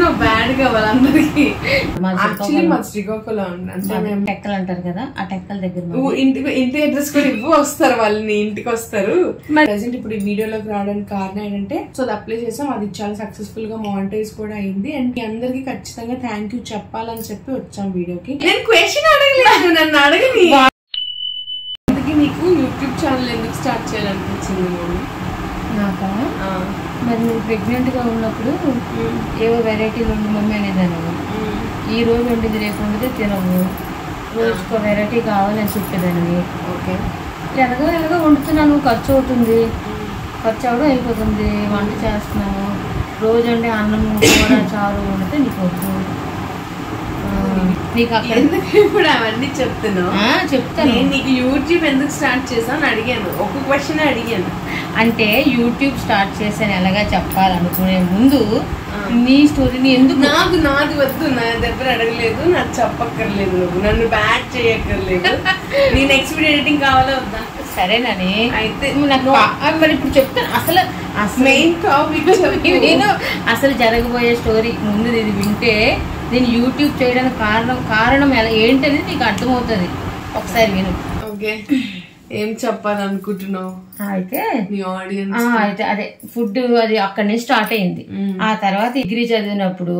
చెప్తున్నావు బ్యాడ్ గా వాళ్ళందరికి. యాక్చువల్లీ మా శ్రీకాకుళం అంటే టెక్కలు అంటారు కదా, ఆ టెక్కల దగ్గర ఇంటి అడ్రస్ కూడా వస్తారు, వాళ్ళని ఇంటికి వస్తారు. ప్రెసెంట్ ఇప్పుడు ఈ వీడియోలోకి రావడానికి కారణం ఏంటంటే, సో అది అప్లై చేసాం, అది చాలా సక్సెస్ఫుల్ గా మానిటైజ్ కూడా అయింది. అండ్ మీ అందరికి ఖచ్చితంగా థ్యాంక్ యూ చెప్పాలని చెప్పి వచ్చాం వీడియోకి. నేను క్వశ్చన్ అడగలేదు, నన్ను అడగని. నీకు యూట్యూబ్ ఛానల్ ఎందుకు స్టార్ట్ చేయాలనిపించింది? నాకా? మరి నువ్వు ప్రెగ్నెంట్ గా ఉన్నప్పుడు ఏవో వెరైటీలు ఉండి మమ్మీ అనేదాన్ని. ఈ రోజు వండింది రేపు వండితే తినవు, రోజుకో వెరైటీ కావాలని చెప్పేదాన్ని. ఓకే, ఎలాగో వండుతున్నాను, ఖర్చు అవుతుంది, ఖర్చు అవడం అయిపోతుంది. వంట చేస్తున్నాను, రోజు వండే అన్నం కూర చారు వండితే నీకు వద్దు. నీకు అక్కడ ఇప్పుడు అవన్నీ చెప్తున్నావు. చెప్తాను. నీకు యూట్యూబ్ ఎందుకు స్టార్ట్ చేసాను అడిగాను, ఒక క్వశ్చన్ అడిగాను. అంటే యూట్యూబ్ స్టార్ట్ చేసాను ఎలాగా చెప్పాలనుకునే ముందు నీ స్టోరీని ఎందుకు నాది వద్దు, నా దగ్గర అడగలేదు, నాకు చెప్పక్కర్లేదు, నువ్వు నన్ను బ్యాక్ చేయక్కర్లేదు. నీ నెక్స్ట్ వీడియో ఎడిటింగ్ కావాలా వద్దా? సరేనని అయితే మరి ఇప్పుడు చెప్తాను. అసలు మెయిన్ టాపిక్ నేను అసలు జరగబోయే స్టోరీ ముందు ఇది వింటే నేను యూట్యూబ్ చేయడానికి కారణం ఎలా ఏంటనేది నీకు అర్థమవుతుంది. ఒకసారి విను. ఓకే, ఏం చెప్పాలనుకుంటున్నావు? అయితే నీ ఆడియన్స్ అయితే అదే ఫుడ్ అది అక్కడి నుంచి స్టార్ట్ అయింది. ఆ తర్వాత డిగ్రీ చదివినప్పుడు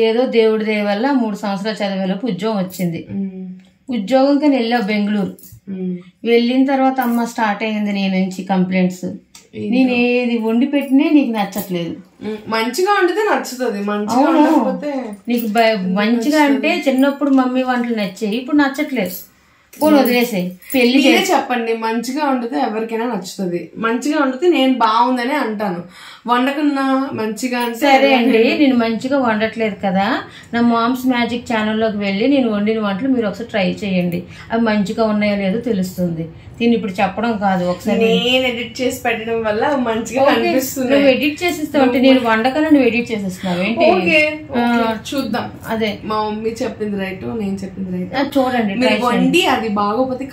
ఏదో దేవుడి దయ వల్ల 3 సంవత్సరాలు చదివేలోపు ఉద్యోగం వచ్చింది. ఉద్యోగం కానీ వెళ్ళావు బెంగళూరు. వెళ్ళిన తర్వాత అమ్మ స్టార్ట్ అయింది నీ నుంచి కంప్లైంట్స్. నేను ఏది వండి పెట్టినే నీకు నచ్చట్లేదు. మంచిగా వండితే నచ్చుతుంది, మంచిగా ఉండకపోతే నీకు మంచిగా అంటే చిన్నప్పుడు మమ్మీ వంటలు నచ్చాయి, ఇప్పుడు నచ్చట్లేదు. పోనీ వదిలేసాయి. పెళ్లి చెప్పండి, మంచిగా వండితే ఎవరికైనా నచ్చుతుంది. మంచిగా వండితే నేను బాగుందని అంటాను, వండకున్నా మంచిగా అంటే. సరే అండి, నేను మంచిగా వండట్లేదు కదా, నా మామ్స్ మ్యాజిక్ ఛానల్లోకి వెళ్ళి నేను వండిన వంటలు మీరు ఒకసారి ట్రై చేయండి, అవి మంచిగా ఉన్నాయో లేదో తెలుస్తుంది. దీన్ని ఇప్పుడు చెప్పడం కాదు, ఒకసారి నేను ఎడిట్ చేసి పెట్టడం వల్ల మంచిగా అనిపిస్తుంది. నువ్వు ఎడిట్ చేసిస్తావు అంటే నేను వండకన్నా నువ్వు ఎడిట్ చేసేస్తున్నావు ఏంటి? చూద్దాం. అదే మా మమ్మీ చెప్పింది రైట్, నేను చెప్పింది రైట్. చూడండి, వండి అది బాగోపోతే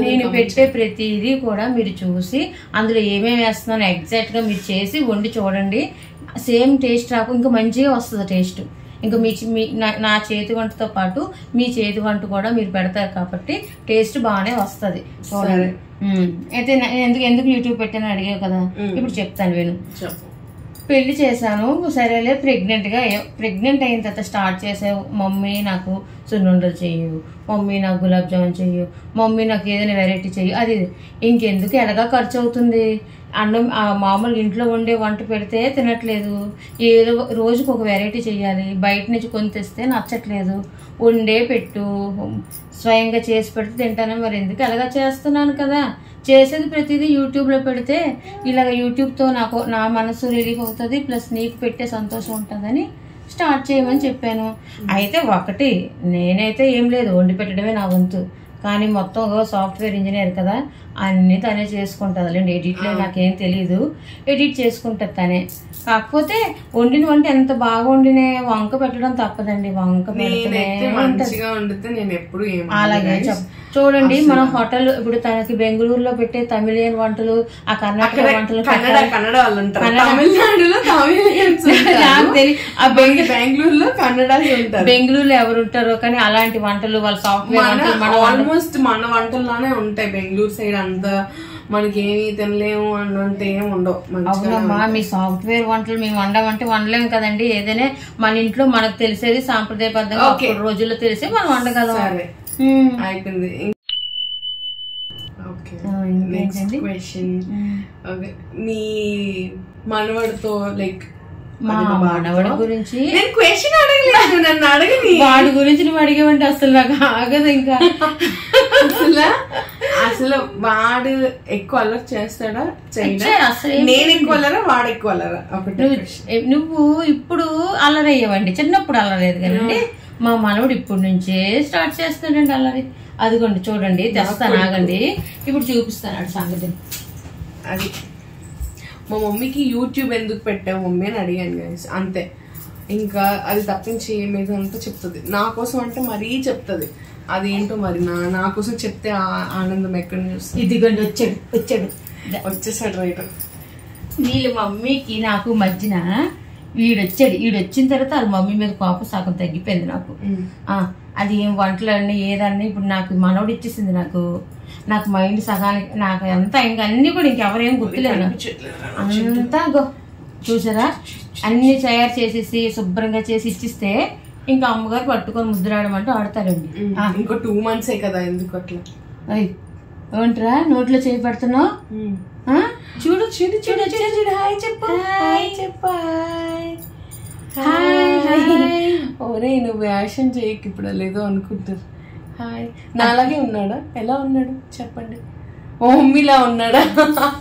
నేను పెట్టే ప్రతిదీ కూడా మీరు చూసి అందులో ఏమేమి వేస్తున్నాను ఎగ్జాక్ట్ గా మీరు చేసి వండి చూడండి. సేమ్ టేస్ట్ రాకు, ఇంకా మంచిగా వస్తుంది టేస్ట్. ఇంకా నా చేతి వంటతో పాటు మీ చేతి వంట కూడా మీరు పెడతారు కాబట్టి టేస్ట్ బాగానే వస్తుంది. చూడండి. అయితే ఎందుకు యూట్యూబ్ పెట్టానని అడిగావు కదా, ఇప్పుడు చెప్తాను విను. పెళ్లి చేశాను, సరేలే ప్రెగ్నెంట్ అయిన తర్వాత స్టార్ట్ చేసావు. మమ్మీ నాకు సున్నుండలు చెయ్యు, మమ్మీ నాకు గులాబ్ జామున్ చెయ్యు, మమ్మీ నాకు ఏదైనా వెరైటీ చెయ్యి. అది ఇంకెందుకు ఎలాగా ఖర్చు అవుతుంది. అన్నం మామూలు ఇంట్లో వండే వంట పెడితే తినట్లేదు, ఏదో రోజుకు ఒక వెరైటీ చెయ్యాలి. బయట నుంచి కొని తెస్తే నచ్చట్లేదు. వండే పెట్టు, స్వయంగా చేసి పెడితే తింటాను. మరి ఎందుకు ఎలాగా చేస్తున్నాను కదా, చేసేది ప్రతిదీ యూట్యూబ్లో పెడితే ఇలాగ యూట్యూబ్తో నా మనసు రిలీఫ్ అవుతుంది, ప్లస్ నీకు పెట్టే సంతోషం ఉంటుందని స్టార్ట్ చేయమని చెప్పాను. అయితే ఒకటి నేనైతే ఏం లేదు, వండి పెట్టడమే నా వంతు. కానీ మొత్తం సాఫ్ట్వేర్ ఇంజనీర్ కదా, అన్ని తనే చేసుకుంటుంది. ఎడిట్లో నాకేం తెలీదు, ఎడిట్ చేసుకుంటుంది తనే. కాకపోతే వండిన వంట ఎంత బాగా వండినే వంక పెట్టడం తప్పదండి. వంక అలాగే చూడండి. మన హోటల్ ఇప్పుడు తనకి బెంగళూరులో పెట్టే తమిళియన్ వంటలు, ఆ కర్ణాటక వంటలు, బెంగళూరులో ఎవరు ఉంటారో కానీ అలాంటి వంటలు వాళ్ళ సాఫ్ట్వేర్ ఆల్మోస్ట్ మన వంటల్లోనే ఉంటాయి. బెంగళూరు సైడ్ అంతా మనకేమి తినలేము అన్నంటే ఏమి ఉండవు. అవునమ్మా, మీ సాఫ్ట్వేర్ వంటలు మేము వండలేము కదండి. ఏదైనా మన ఇంట్లో మనకు తెలిసేది సాంప్రదాయబద్ధంగా రోజుల్లో తెలిసి మనం వండగలం. అయిపోయింది. నెక్స్ట్ క్వశ్చన్, మీ మనవడితో లైక్ మా మనవడి గురించి క్వశ్చన్ అడగలేదు, నన్ను అడగని. వాడి గురించి నువ్వు అడిగేవంటే అసలు నాకు ఆగదు. ఇంకా అసలు వాడు ఎక్కువ అల్లరి చేస్తాడా? నేను ఎక్కువ అల్లరా, వాడు ఎక్కువ అల్లరా? నువ్వు ఇప్పుడు అల్లరయ్యేవండి, చిన్నప్పుడు అల్లలేదు కదండి. మా మనవడు ఇప్పుడు నుంచే స్టార్ట్ చేస్తాడండి అల్లరి. అదిగోండి చూడండి, తెస్తాను ఆగండి, ఇప్పుడు చూపిస్తాను సంగతి. అది మా మమ్మీకి యూట్యూబ్ ఎందుకు పెట్టావు మమ్మీ అని అడిగాను గైస్, అంతే. ఇంకా అది తప్పించి ఏమేదంతా చెప్తుంది. నా కోసం అంటే మరీ చెప్తుంది, అదేంటో మరి నా కోసం చెప్తే ఆనందం ఎక్కడ చూస్తుంది. ఇదిగోండి వచ్చేసాడు రైట్. వీళ్ళ మమ్మీకి నాకు మధ్యన ఈడొచ్చిన తర్వాత వాళ్ళ మమ్మీ మీద కోపం సగం తగ్గిపోయింది నాకు. అది ఏం వంటలన్నీ ఏదన్నీ ఇప్పుడు నాకు మనోడు ఇచ్చేసింది. నాకు మైండ్ సగానికి నాకు అంతా ఇంకా అన్ని కూడా ఇంకెవరేం గుర్తులేదు. అంతా చూసారా అన్ని తయారు చేసేసి శుభ్రంగా చేసి ఇచ్చిస్తే ఇంకా అమ్మగారు పట్టుకొని ముద్దురాడడం అంటే ఆడతారండి. ఇంకో 2 months కదా, ఎందుకు అట్లా? ఏమంటారా నోట్లో చేయి పెడుతున్నావు? చూడు చూడు చూడు చూడు చూడు. హాయ్ చెప్పు, హాయ్ చెప్పు, హాయ్. ఓరే నువ్వు యాక్షన్ చేయకు ఇప్పుడు, లేదో అనుకుంటారు. హాయ్. నాలాగే ఉన్నాడా? ఎలా ఉన్నాడు చెప్పండి. మా మమ్మీలా ఉన్నాడా?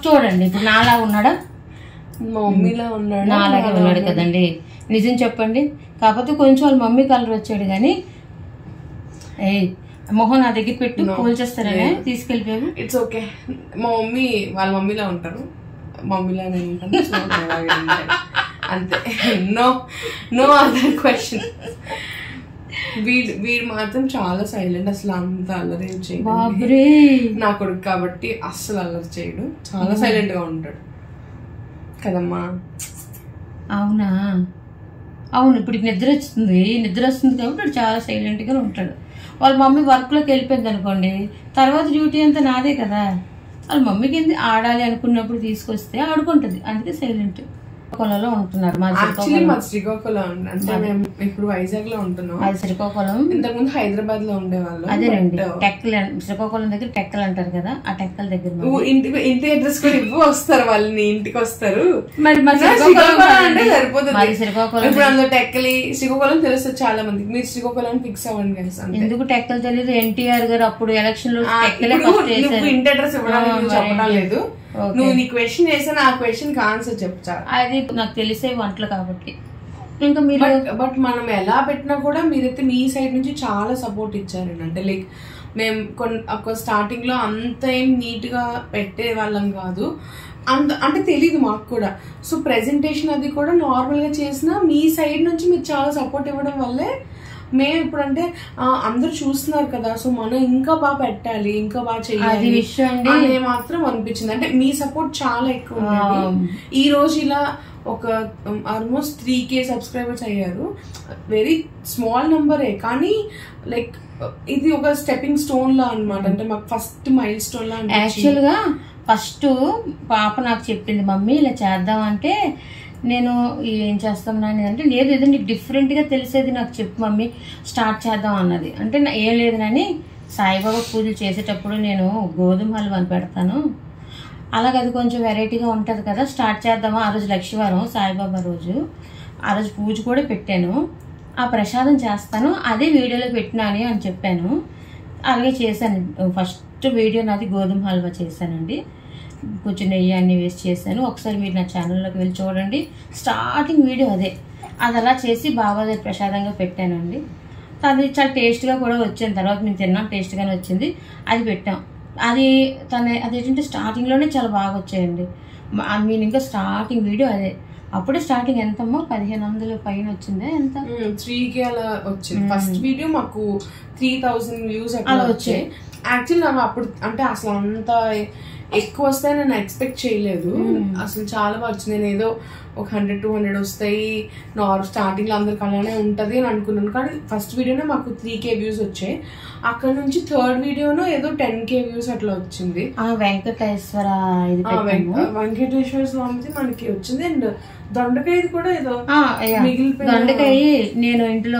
చూడండి ఇప్పుడు నాలా ఉన్నాడా? మా మమ్మీలా ఉన్నాడు. నాలాగే ఉన్నాడు కదండి, నిజం చెప్పండి. కాకపోతే కొంచెం వాళ్ళ మమ్మీ కలర్ వచ్చాడు కానీ మొహం నా దగ్గర పెట్టి పోల్చేస్తారనే తీసుకెళ్ళిపోయాను. It's okay. మా మమ్మీ వాళ్ళ మమ్మీలా ఉంటారు, మమ్మీలానే ఉంటాను అంతే. No other question. వీడు మాత్రం చాలా సైలెంట్, అసలు అంత అల్లరి చేయడు. నా కొడుకు కాబట్టి అస్సలు అల్లరి చేయడు, చాలా సైలెంట్ గా ఉంటాడు కదమ్మా. అవునా? అవును, ఇప్పుడు నిద్ర వస్తుంది కాబట్టి చాలా సైలెంట్ గా ఉంటాడు. వాళ్ళ మమ్మీ వర్క్ లోకి వెళ్ళిపోయింది అనుకోండి, తర్వాత డ్యూటీ అంతా నాదే కదా. వాళ్ళ మమ్మీకి ఏంది ఆడాలి అనుకున్నప్పుడు తీసుకొస్తే ఆడుకుంటది, అందుకే సైలెంట్. శ్రీకాకుళంలో ఉంటున్నారు. మా శ్రీకాకుళం అంటే మేము ఇప్పుడు వైజాగ్ లో ఉంటున్నాం. అది శ్రీకాకుళం. ఇంతకుముందు హైదరాబాద్ లో ఉండేవాళ్ళు. అదేనండి టెక్కల్, శ్రీకాకుళం దగ్గర టెక్కల్ అంటారు కదా, ఆ టెక్కల్ దగ్గర. ఇంటి అడ్రస్ కూడా వస్తారు వాళ్ళని, ఇంటికి వస్తారు. మరి అంటే సరిపోతుంది. శ్రీకాకుళం ఇప్పుడు అందులో టెక్కలి శ్రీకాకుళం తెలుస్తుంది చాలా మందికి. మీరు శ్రీకాకుళం ఫిక్స్ అవ్వండి గైస్. ఎందుకు టెక్కల్ తెలియదు? ఎన్టీఆర్ గారు అప్పుడు ఎలక్షన్ లో ఇంటి అడ్రస్ ఇవ్వడానికి చెప్పడం లేదు. నువ్వు నీ క్వశ్చన్ చేస్తే ఆ క్వశ్చన్ ఆన్సర్ చెప్తా. అది నాకు తెలిసే వంటలు కాబట్టి. ఇంకా మీరు బట్ మనం ఎలా పెట్టినా కూడా మీరైతే మీ సైడ్ నుంచి చాలా సపోర్ట్ ఇచ్చారండి. అంటే లైక్ మేము ఒక స్టార్టింగ్ లో అంత ఏం నీట్ గా పెట్టే వాళ్ళం కాదు, అంటే తెలీదు మాకు కూడా. సో ప్రెజెంటేషన్ అది కూడా నార్మల్ గా చేసినా మీ సైడ్ నుంచి మీరు చాలా సపోర్ట్ ఇవ్వడం వల్లే మేము ఇప్పుడు అంటే అందరు చూస్తున్నారు కదా, సో మనం ఇంకా బాగా పెట్టాలి, ఇంకా బాగా చేయాలి అని మాత్రం అనిపించింది. అంటే మీ సపోర్ట్ చాలా ఎక్కువ ఉంది. ఈ రోజు ఇలా ఒక ఆల్మోస్ట్ 3K సబ్స్క్రైబర్స్ అయ్యారు. వెరీ స్మాల్ నెంబరే, కానీ లైక్ ఇది ఒక స్టెప్పింగ్ స్టోన్ లా అనమాట. అంటే మాకు ఫస్ట్ మైల్ స్టోన్ లా. యాక్చువల్ గా ఫస్ట్ పాప నాకు చెప్పింది, మమ్మీ ఇలా చేద్దాం అంటే నేను ఏం చేస్తాం నాని అంటే, లేదు ఏదో నీకు డిఫరెంట్గా తెలిసేది నాకు చెప్పు మమ్మీ, స్టార్ట్ చేద్దాం అన్నది. అంటే ఏం లేదు నాని, సాయిబాబా పూజలు చేసేటప్పుడు నేను గోధుమ హల్వా అని పెడతాను, అలాగే అది కొంచెం వెరైటీగా ఉంటుంది కదా, స్టార్ట్ చేద్దామా. ఆ రోజు లక్ష్మీవారం సాయిబాబా రోజు, ఆ రోజు పూజ కూడా పెట్టాను, ఆ ప్రసాదం చేస్తాను, అదే వీడియోలో పెట్టినాని అని చెప్పాను. అలాగే చేశాను. ఫస్ట్ వీడియో నాది గోధుమ హల్వా చేశానండి, కొంచెం నెయ్యి అన్ని వేస్ట్ చేశాను. ఒకసారి మీరు నా ఛానల్లోకి వెళ్ళి చూడండి, స్టార్టింగ్ వీడియో అదే. అది అలా చేసి బాబాగారి ప్రసాదంగా పెట్టానండి. అది చాలా టేస్ట్గా కూడా వచ్చింది. తర్వాత మేము తిన్నాం, టేస్ట్గానే వచ్చింది, అది పెట్టాం. అదేంటంటే స్టార్టింగ్లోనే చాలా బాగా వచ్చాయండి. మీరు ఇంకా స్టార్టింగ్ వీడియో అదే. అప్పుడే స్టార్టింగ్ ఎంతమ్మో 1500 పైన వచ్చిందా, ఎంత 3K అలా వచ్చింది. ఫస్ట్ వీడియో మాకు 3000 వ్యూస్ అలా వచ్చాయి. యాక్చువల్ నాకు అప్పుడు అంటే అసలు అంత ఎక్కువ వస్తాయి నేను ఎక్స్పెక్ట్ చేయలేదు. అసలు చాలా బాగా వచ్చింది. నేను ఏదో ఒక 100-200 వస్తాయి స్టార్టింగ్ లో అందరికి అలానే ఉంటది అని అనుకున్నాను, కానీ ఫస్ట్ వీడియోనే మాకు 3K వ్యూస్ వచ్చాయి. అక్కడ నుంచి థర్డ్ వీడియోనో ఏదో 10K వ్యూస్ అట్లా వచ్చింది. వెంకటేశ్వర స్వామిది మనకి వచ్చింది. అండ్ దొండకాయది కూడా ఏదో మిగిలిపోయి, దొండకాయ నేను ఇంట్లో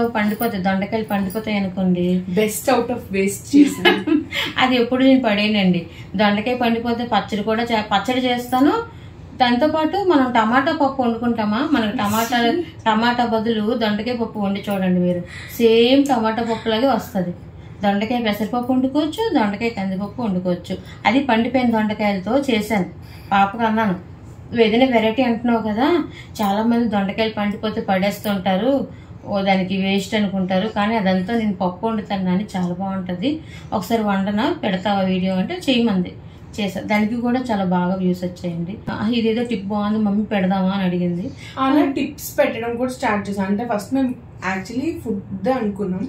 దొండకాయలు పండిపోతాయి అనుకోండి, బెస్ట్ అవుట్ ఆఫ్ వేస్ట్ చేసాను. అది ఎప్పుడు నేను పడేనండి. దొండకాయ పండిపోతే పచ్చడి చేస్తాను. దాంతో పాటు మనం టమాటా పప్పు వండుకుంటామా, మనకు టమాటా బదులు దొండకాయ పప్పు వండి చూడండి మీరు, సేమ్ టమాటా పప్పు లాగే వస్తుంది. దొండకాయ పెసరపప్పు వండుకోవచ్చు, దొండకాయ కందిపప్పు వండుకోవచ్చు. అది పండిపోయిన దొండకాయలతో చేశాను. పాపకు అన్నాను, నువ్వు ఏదైనా వెరైటీ అంటున్నావు కదా, చాలా మంది దొండకాయలు పండిపోతే పడేస్తుంటారు, దానికి వేస్ట్ అనుకుంటారు, కానీ అదంతా నేను పప్పు వండుతాను అని చాలా బాగుంటుంది, ఒకసారి వండనా పెడతావా వీడియో అంటే చేయమంది. చేసా, దానికి కూడా చాలా బాగా వ్యూస్ వచ్చాయండి. ఇదేదో టిప్ బాగుంది మమ్మీ పెడదామా అని అడిగింది. అలా టిప్స్ పెట్టడం కూడా స్టార్ట్ చేసాం. అంటే ఫస్ట్ మేము యాక్చువల్లీ ఫుడ్ అనుకున్నాం,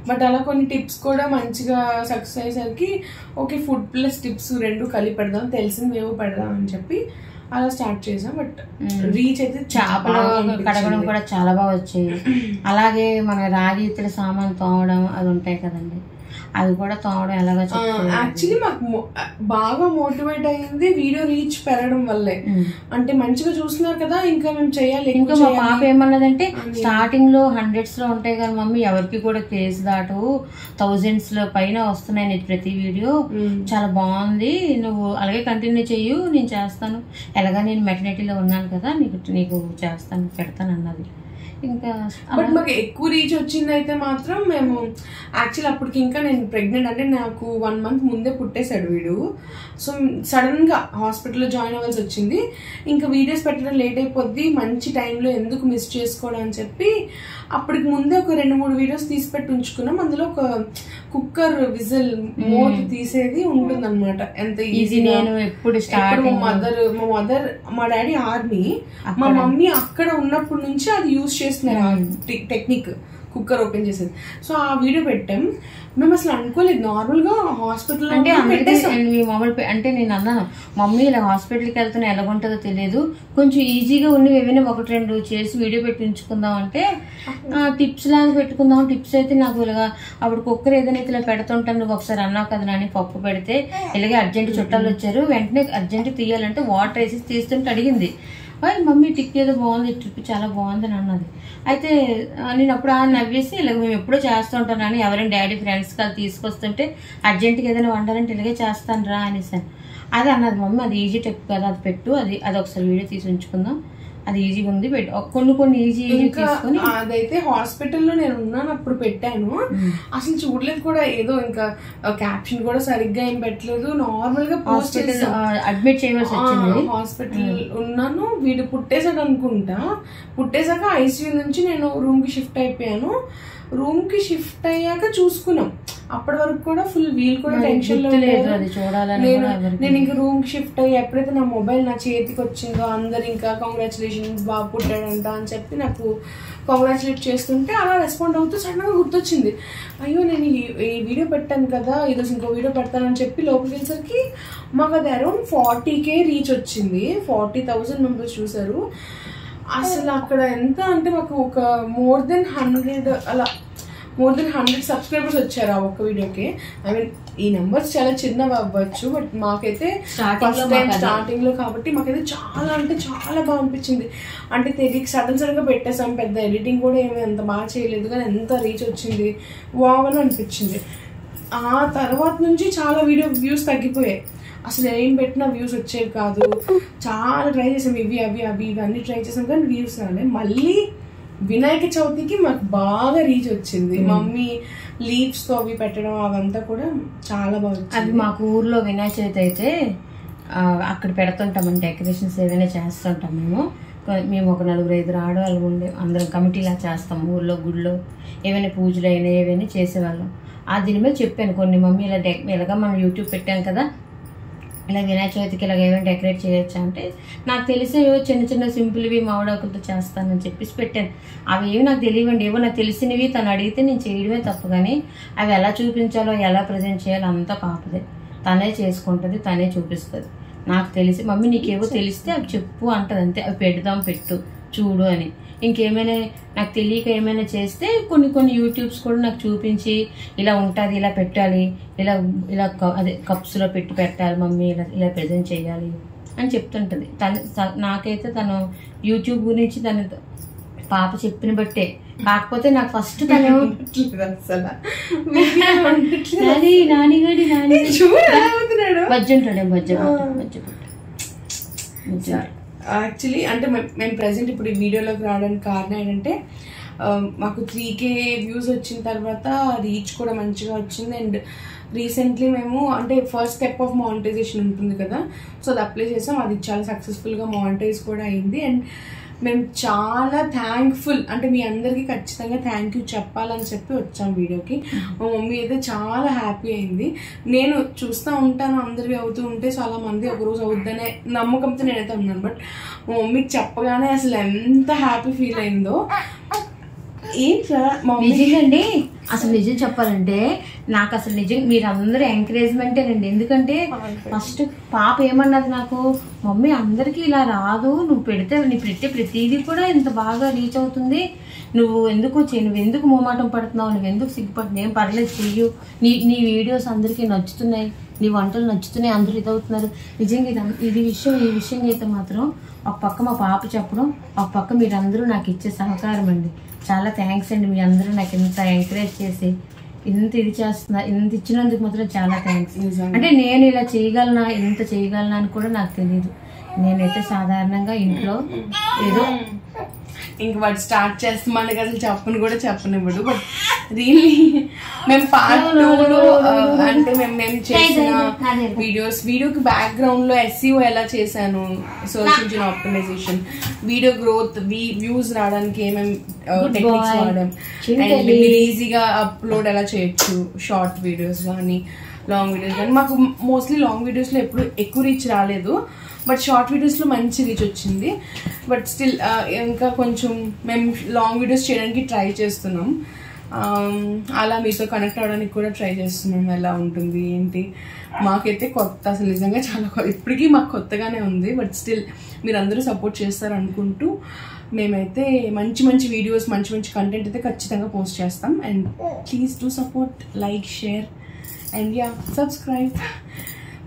బట్ అలా కొన్ని టిప్స్ కూడా మంచిగా సక్సెస్ అయ్యేసరికి ఓకే ఫుడ్ ప్లస్ టిప్స్ రెండు కలిపి పెడదాం, తెలిసింది మేము పెడదాం అని చెప్పి అలా స్టార్ట్ చేసాం. బట్ రీచ్ అయితే చేపలు కడగడం కూడా చాలా బాగా వచ్చాయి. అలాగే మన రాగి ఇతర సామాన్ తోమడం అది ఉంటాయి కదండి, అవి కూడా తోమడం ఎలాగో చెప్తాను. యాక్చువల్లీ మాకు బాగా మోటివేట్ అయ్యింది వీడియో రీచ్ పెరగడం వల్లే. అంటే మంచిగా చూస్తున్నారు కదా, ఇంకా మేము చేయాలి. ఇంకా మా పాప ఏమన్నదంటే స్టార్టింగ్ లో 100s లో ఉంటాయి కానీ మమ్మీ ఎవరికి కూడా క్రేజ్ దాటు 1000s లో పైన వస్తున్నాయి నీకు ప్రతి వీడియో, చాలా బాగుంది, నువ్వు అలాగే కంటిన్యూ చెయ్యు, నేను చేస్తాను, ఎలాగా నేను మెటర్నిటీలో ఉన్నాను కదా, నీకు చేస్తాను పెడతాను అన్నది. ఇంకా బట్ మాకు ఎక్కువ రీచ్ వచ్చింది అయితే మాత్రం మేము యాక్చువల్ అప్పటికి ఇంకా నేను ప్రెగ్నెంట్, అంటే నాకు 1 month ముందే పుట్టేశాడు వీడు. సో సడన్ గా హాస్పిటల్లో జాయిన్ అవ్వాల్సి వచ్చింది. ఇంకా వీడియోస్ పెట్టడం లేట్ అయిపోద్ది, మంచి టైంలో ఎందుకు మిస్ చేసుకోవడం అని చెప్పి అప్పటికి ముందే ఒక 2-3 వీడియోస్ తీసి పెట్టి ఉంచుకున్నాం. అందులో ఒక కుక్కర్ విజిల్ మూత తీసేది ఉంటుంది అనమాట. ఎంత ఈజీ. నేను ఎప్పుడు మా డాడీ ఆర్మీ, మా మమ్మీ అక్కడ ఉన్నప్పటి నుంచి అది యూజ్ చేస్తున్నారు టెక్నిక్, కుక్కర్ ఓపెన్ చేసేది. సో ఆ వీడియో పెట్టాం. మేము అసలు అనుకోలేదు, నార్మల్ గా హాస్పిటల్ అంటే అంటే నేను అన్నాను మమ్మీ ఇలా హాస్పిటల్కి వెళ్తున్నా ఎలాగుంటుందో తెలియదు, కొంచెం ఈజీగా ఉండి ఏమైనా 1-2 చేసి వీడియో పెట్టి ఉంచుకుందాం అంటే టిప్స్ లాగా పెట్టుకుందాం. టిప్స్ అయితే నాకు ఇలాగా అప్పుడు కుక్కర్ ఏదైనా ఇలా పెడుతుంటాను, నువ్వు ఒకసారి అన్నావు కదా నాని పప్పు పెడితే ఇలాగే అర్జెంట్ చుట్టాలు వచ్చారు, వెంటనే అర్జెంట్ తీయాలంటే వాటర్ వేసి తీస్తుంటే అడిగింది, మమ్మీ టిక్ ఏదో బాగుంది, ట్రిప్ చాలా బాగుందని అన్నది. అయితే నేను అప్పుడు నవ్వేసి ఇలాగ మేము ఎప్పుడో చేస్తూ ఉంటాను అని ఎవరైనా డాడీ ఫ్రెండ్స్ కాదు తీసుకొస్తుంటే అర్జెంట్గా ఏదైనా వండాలంటే ఇలాగే చేస్తాను రా అనేసాను. అది అన్నది మమ్మీ అది ఈజీ టిప్ కదా, అది పెట్టు, అది ఒకసారి వీడియో తీసి ఉంచుకుందాం, అది ఈజీగా ఉంది, కొన్ని ఈజీ తీసుకొని. అదైతే హాస్పిటల్లో నేను ఉన్నాను అప్పుడు పెట్టాను, అసలు చూడలేదు కూడా, ఏదో ఇంకా క్యాప్షన్ కూడా సరిగ్గా ఏం పెట్టలేదు, నార్మల్ గా హాస్పిటల్ అడ్మిట్ చేయవలసి వచ్చింది. హాస్పిటల్ ఉన్నాను, వీడు పుట్టేసాడు అనుకుంటా. పుట్టేసాక ఐసీయూ నుంచి నేను రూమ్ కి షిఫ్ట్ అయిపోయాను. రూమ్ కి షిఫ్ట్ అయ్యాక చూసుకున్నాం, అప్పటి వరకు కూడా ఫుల్ వీల్ కూడా టెన్షన్ లో లేదు. నేను ఇంకా రూమ్ కి షిఫ్ట్ అయ్యి ఎప్పుడైతే నా మొబైల్ నా చేతికి వచ్చిందో అందరు ఇంకా కంగ్రాచులేషన్స్ బాబు పుట్టాడంట అని చెప్పి నాకు కంగ్రాచులేట్ చేస్తుంటే అలా రెస్పాండ్ అవుతూ సడన్ గా గుర్తొచ్చింది, అయ్యో నేను ఈ వీడియో పెట్టాను కదా, ఈరోజు ఇంకో వీడియో పెడతానని చెప్పి లోపలికి వెళ్ళేసరికి మాకు అది అరౌండ్ 40K రీచ్ వచ్చింది. 40,000 మెంబర్స్ చూసారు. అసలు అక్కడ ఎంత అంటే మాకు ఒక మోర్ దెన్ 100 సబ్స్క్రైబర్స్ వచ్చారు ఆ ఒక్క వీడియోకి. ఐ మీన్ ఈ నెంబర్స్ చాలా చిన్నవి అవ్వచ్చు, బట్ మాకైతే ఫస్ట్ టైం స్టార్టింగ్ లో కాబట్టి మాకైతే చాలా అంటే చాలా బాగా అనిపించింది. అంటే తెలియక సడన్ గా పెట్టేసాం, పెద్ద ఎడిటింగ్ కూడా ఏమీ అంత బాగా చేయలేదు, కానీ ఎంత రీచ్ వచ్చింది బాగా అనిపించింది. ఆ తర్వాత నుంచి చాలా వీడియో వ్యూస్ తగ్గిపోయాయి, అసలు ఏం పెట్టినా వ్యూస్ వచ్చేవి కాదు. చాలా ట్రై చేసాం, ఇవన్నీ ట్రై చేసాం కానీ వ్యూస్ రాలేదు. మళ్ళీ వినాయక చవితికి మాకు బాగా రీచ్ వచ్చింది. మమ్మీ లీవ్స్ తో అవి పెట్టడం అవంతా కూడా చాలా బాగా. అది మాకు ఊర్లో వినాయక చవితి అయితే అక్కడ పెడుతుంటాం, డెకరేషన్స్ ఏదైనా చేస్తుంటాం. మేము ఒక 4-5 ఆడవాళ్ళు ఉండే అందరం కమిటీలా చేస్తాం. ఊర్లో గుడిలో ఏమైనా పూజలు అయినా ఏవైనా చేసేవాళ్ళం. దీని మీద చెప్పాను కొన్ని, మమ్మీ ఇలాగా మనం యూట్యూబ్ పెట్టాం కదా, ఇలా వినాయక చవితికి ఇలాగ ఏమైనా డెకరేట్ చేయొచ్చా అంటే నాకు తెలిసే చిన్న సింపుల్వి మామిడాకులతో చేస్తానని చెప్పేసి పెట్టాను. అవి ఏవి నాకు తెలియవండి, ఏవో నాకు తెలిసినవి తను అడిగితే నేను చేయడమే తప్పు, కానీ అవి ఎలా చూపించాలో ఎలా ప్రజెంట్ చేయాలో అంతా పాపదే, తనే చేసుకుంటుంది, తనే చూపిస్తుంది. నాకు తెలిసి మమ్మీ నీకేవో తెలిస్తే అవి చెప్పు అంటది, అంతే, అవి పెడదాం పెట్టు చూడు అని. ఇంకేమైనా నాకు తెలియక ఏమైనా చేస్తే కొన్ని యూట్యూబ్స్ కూడా నాకు చూపించి ఇలా ఉంటుంది, ఇలా పెట్టాలి, ఇలా అదే కప్స్లో పెట్టాలి మమ్మీ, ఇలా ప్రజెంట్ చేయాలి అని చెప్తుంటది. నాకైతే తను యూట్యూబ్ గురించి తను పాప చెప్పిన బట్టే, కాకపోతే నాకు ఫస్ట్ తను యాక్చువల్లీ అంటే మేము ప్రెసెంట్ ఇప్పుడు ఈ వీడియోలోకి రావడానికి కారణం ఏంటంటే మాకు 3K వ్యూస్ వచ్చిన తర్వాత రీచ్ కూడా మంచిగా వచ్చింది. అండ్ రీసెంట్లీ మేము అంటే ఫస్ట్ స్టెప్ ఆఫ్ మానిటైజేషన్ ఉంటుంది కదా, సో అది అప్లై చేసాం, అది చాలా సక్సెస్ఫుల్గా మానిటైజ్ కూడా అయింది. అండ్ మేము చాలా థ్యాంక్ఫుల్, అంటే మీ అందరికీ ఖచ్చితంగా థ్యాంక్ యూ చెప్పాలని చెప్పి వచ్చాం వీడియోకి. మా మమ్మీ అయితే చాలా హ్యాపీ అయింది. నేను చూస్తూ ఉంటాను అందరివి అవుతూ ఉంటే చాలా మంది ఒకరోజు అవుద్దనే నమ్మకంతో నేనైతే ఉన్నాను, బట్ మా మమ్మీకి చెప్పగానే అసలు ఎంత హ్యాపీ ఫీల్ అయిందో. నిజంగాండి అసలు నిజం చెప్పాలంటే నాకు అసలు నిజం మీరందరూ ఎంకరేజ్మెంటేనండి. ఎందుకంటే ఫస్ట్ పాప ఏమన్నది నాకు, మమ్మీ అందరికీ ఇలా రాదు, నువ్వు పెట్టే ప్రతిదీ కూడా ఇంత బాగా రీచ్ అవుతుంది, నువ్వు ఎందుకు మోమాటం పడుతున్నావు, నువ్వు ఎందుకు సిగ్గుపడుతున్నావు, ఏం పర్లేదు చెయ్యు, నీ వీడియోస్ అందరికీ నచ్చుతున్నాయి, నీ వంటలు నచ్చుతున్నాయి, అందరూ ఇదవుతున్నారు. నిజంగా ఈ విషయం అయితే మాత్రం ఒక పక్క మా పాప చెప్పడం, ఒక పక్క మీరందరూ నాకు ఇచ్చే సహకారం అండి. చాలా థ్యాంక్స్ అండి. మీ అందరూ నాకు ఇంత ఎంకరేజ్ చేసి ఇంత ఇచ్చినందుకు మాత్రం చాలా థ్యాంక్స్. అంటే నేను ఇలా చేయగలనా, ఇంత చేయగలనా అని కూడా నాకు తెలియదు. నేనైతే సాధారణంగా ఇంట్లో ఏదో ఇంక వాడు స్టార్ట్ చేస్తే మనకి అసలు చెప్పనివ్వడు. బట్ రియల్లీ మేము పార్ట్ 2లో అంటే మేము చేసిన వీడియోకి బ్యాక్గ్రౌండ్ లో SEO ఎలా చేశాను, search engine optimization, video growth, views రావడానికి ఏమేమి టెక్నిక్స్ వాడాం, అండ్ మీరు ఈజీగా అప్లోడ్ ఎలా చేయొచ్చు, షార్ట్ వీడియోస్ కానీ లాంగ్ వీడియోస్ కానీ. మాకు మోస్ట్లీ లాంగ్ వీడియోస్ లో ఎప్పుడు ఎక్కువ రీచ్ రాలేదు, బట్ షార్ట్ వీడియోస్లో మంచి రీచ్ వచ్చింది. బట్ స్టిల్ ఇంకా కొంచెం మేము లాంగ్ వీడియోస్ చేయడానికి ట్రై చేస్తున్నాం. అలా మీతో కనెక్ట్ అవ్వడానికి కూడా ట్రై చేస్తున్నాం. ఎలా ఉంటుంది ఏంటి, మాకైతే కొత్త, అసలు నిజంగా చాలా ఇప్పటికీ మాకు కొత్తగానే ఉంది. బట్ స్టిల్ మీరు అందరూ సపోర్ట్ చేస్తారు అనుకుంటూ మేమైతే మంచి వీడియోస్, మంచి కంటెంట్ అయితే ఖచ్చితంగా పోస్ట్ చేస్తాం. And please do support, like, share and subscribe.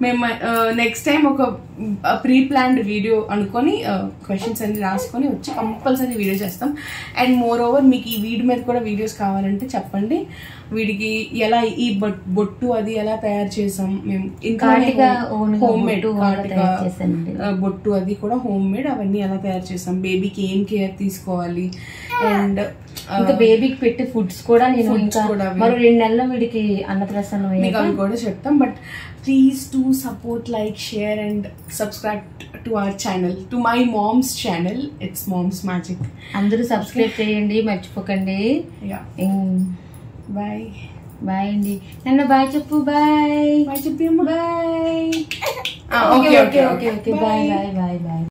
మేము నెక్స్ట్ టైం ఒక ప్రీ ప్లాన్డ్ వీడియో అనుకొని క్వశ్చన్స్ అన్ని రాసుకొని వచ్చి కంపల్సరీ వీడియో చేస్తాం. అండ్ మోర్ ఓవర్ మీకు ఈ వీడి మీద కూడా వీడియోస్ కావాలంటే చెప్పండి. వీడికి ఎలా ఈ బొట్టు అది ఎలా తయారు చేసాం మేము, ఇంకా హోమ్ మేడ్ బొట్టు అది కూడా హోమ్ మేడ్, అవన్నీ ఎలా తయారు చేసాం, బేబీకి ఏం కేర్ తీసుకోవాలి, అండ్ ఇంకా బేబీకి పెట్టే ఫుడ్స్ కూడా నేను మరో 2 నెలల్లో వీడికి అన్నప్రసన్నం మీకు అవి కూడా చెప్తాం. But please to support, like, share and subscribe to our channel, to my mom's channel. It's mom's magic. అందరూ సబ్స్క్రైబ్ చేయండి, మర్చిపోకండి. బాయ్ బాయ్ అండి. నన్ను బాయ్ చెప్పు. బాయ్ చెప్పు. బాయ్. Okay bye.